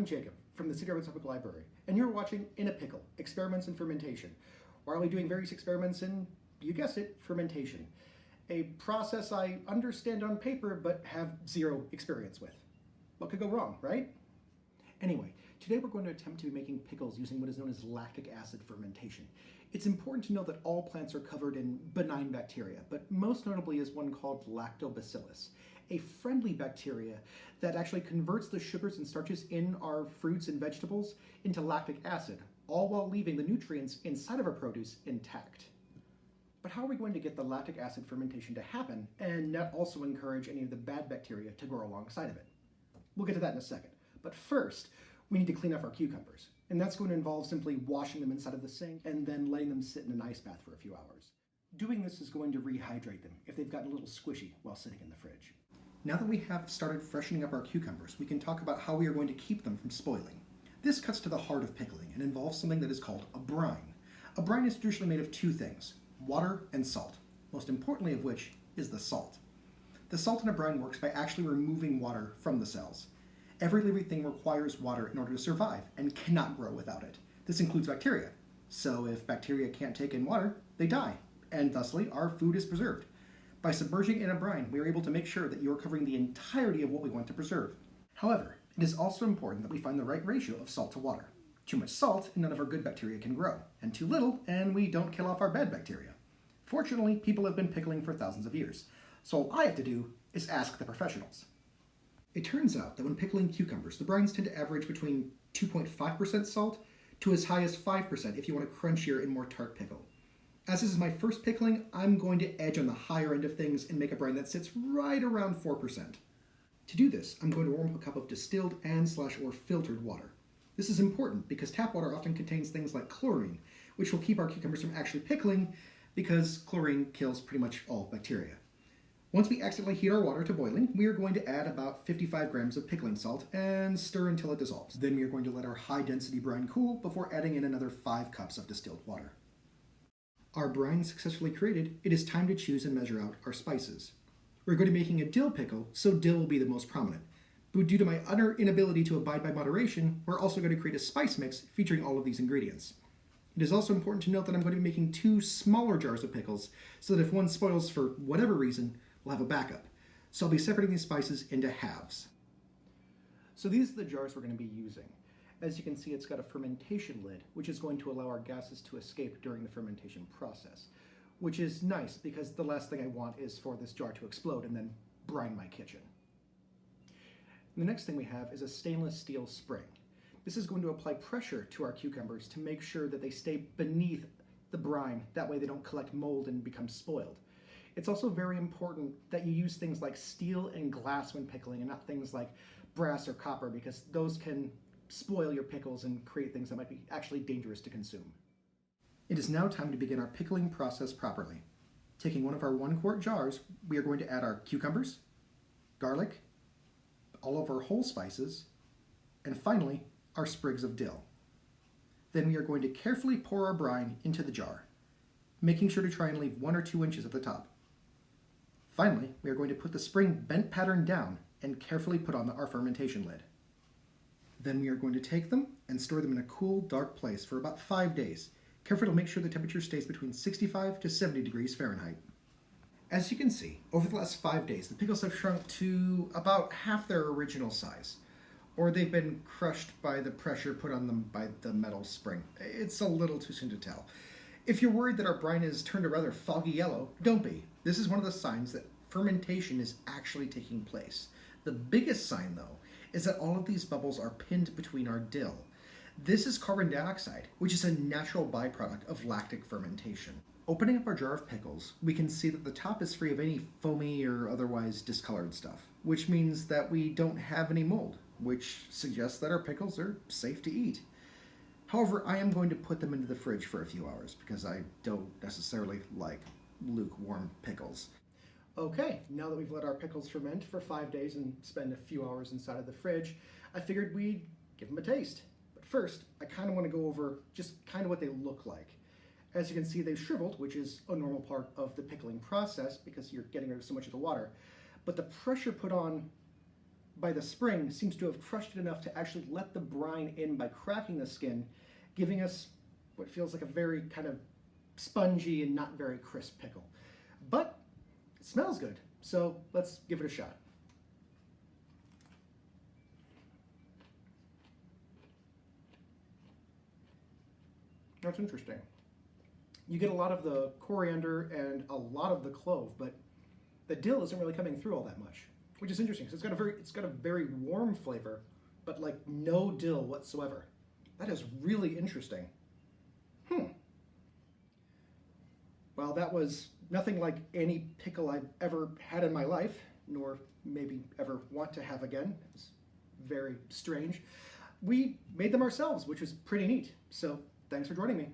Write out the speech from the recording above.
Jacob from the City Arts Public Library, and you're watching In a Pickle, Experiments in Fermentation, where I'll be doing various experiments in, you guessed it, fermentation. A process I understand on paper, but have zero experience with. What could go wrong, right? Anyway, today we're going to attempt to be making pickles using what is known as lactic acid fermentation. It's important to know that all plants are covered in benign bacteria, but most notably is one called lactobacillus, a friendly bacteria that actually converts the sugars and starches in our fruits and vegetables into lactic acid, all while leaving the nutrients inside of our produce intact. But how are we going to get the lactic acid fermentation to happen and not also encourage any of the bad bacteria to grow alongside of it? We'll get to that in a second. But first, we need to clean off our cucumbers. And that's going to involve simply washing them inside of the sink and then letting them sit in an ice bath for a few hours. Doing this is going to rehydrate them if they've gotten a little squishy while sitting in the fridge. Now that we have started freshening up our cucumbers, we can talk about how we are going to keep them from spoiling. This cuts to the heart of pickling and involves something that is called a brine. A brine is traditionally made of two things, water and salt, most importantly of which is the salt. The salt in a brine works by actually removing water from the cells. Every living thing requires water in order to survive and cannot grow without it. This includes bacteria. So if bacteria can't take in water, they die, and thusly our food is preserved. By submerging in a brine, we are able to make sure that you are covering the entirety of what we want to preserve. However, it is also important that we find the right ratio of salt to water. Too much salt and none of our good bacteria can grow, and too little and we don't kill off our bad bacteria. Fortunately, people have been pickling for thousands of years, so all I have to do is ask the professionals. It turns out that when pickling cucumbers, the brines tend to average between 2.5% salt to as high as 5% if you want a crunchier and more tart pickle. As this is my first pickling, I'm going to edge on the higher end of things and make a brine that sits right around 4%. To do this, I'm going to warm up a cup of distilled and/or filtered water. This is important because tap water often contains things like chlorine, which will keep our cucumbers from actually pickling because chlorine kills pretty much all bacteria. Once we accidentally heat our water to boiling, we are going to add about 55 grams of pickling salt and stir until it dissolves. Then we are going to let our high-density brine cool before adding in another 5 cups of distilled water. Our brine successfully created, it is time to choose and measure out our spices. We're going to be making a dill pickle, so dill will be the most prominent. But due to my utter inability to abide by moderation, we're also going to create a spice mix featuring all of these ingredients. It is also important to note that I'm going to be making 2 smaller jars of pickles, so that if one spoils for whatever reason, we'll have a backup. So I'll be separating these spices into halves. So these are the jars we're going to be using. As you can see, it's got a fermentation lid, which is going to allow our gases to escape during the fermentation process, which is nice because the last thing I want is for this jar to explode and then brine my kitchen. And the next thing we have is a stainless steel spring. This is going to apply pressure to our cucumbers to make sure that they stay beneath the brine. That way they don't collect mold and become spoiled. It's also very important that you use things like steel and glass when pickling and not things like brass or copper because those can spoil your pickles and create things that might be actually dangerous to consume. It is now time to begin our pickling process properly. Taking one of our 1-quart jars, we are going to add our cucumbers, garlic, all of our whole spices, and finally, our sprigs of dill. Then we are going to carefully pour our brine into the jar, making sure to try and leave 1 or 2 inches at the top. Finally, we are going to put the spring bent pattern down and carefully put on our fermentation lid. Then we are going to take them and store them in a cool, dark place for about 5 days, careful to make sure the temperature stays between 65 to 70 degrees Fahrenheit. As you can see, over the last 5 days, the pickles have shrunk to about half their original size, or they've been crushed by the pressure put on them by the metal spring. It's a little too soon to tell. If you're worried that our brine has turned a rather foggy yellow, don't be. This is one of the signs that fermentation is actually taking place. The biggest sign, though, is that all of these bubbles are pinned between our dill. This is carbon dioxide, which is a natural byproduct of lactic fermentation. Opening up our jar of pickles, we can see that the top is free of any foamy or otherwise discolored stuff, which means that we don't have any mold, which suggests that our pickles are safe to eat. However, I am going to put them into the fridge for a few hours because I don't necessarily like lukewarm pickles. Okay, now that we've let our pickles ferment for 5 days and spend a few hours inside of the fridge, I figured we'd give them a taste. But first, I kind of want to go over just kind of what they look like. As you can see, they've shriveled, which is a normal part of the pickling process because you're getting rid of so much of the water. But the pressure put on by the spring seems to have crushed it enough to actually let the brine in by cracking the skin, giving us what feels like a very kind of spongy and not very crisp pickle. But it smells good, so let's give it a shot. That's interesting. You get a lot of the coriander and a lot of the clove, but the dill isn't really coming through all that much, which is interesting. So it's got a very warm flavor, but like no dill whatsoever. That is really interesting. Well, that was nothing like any pickle I've ever had in my life, nor maybe ever want to have again. It was very strange. We made them ourselves, which was pretty neat. So thanks for joining me.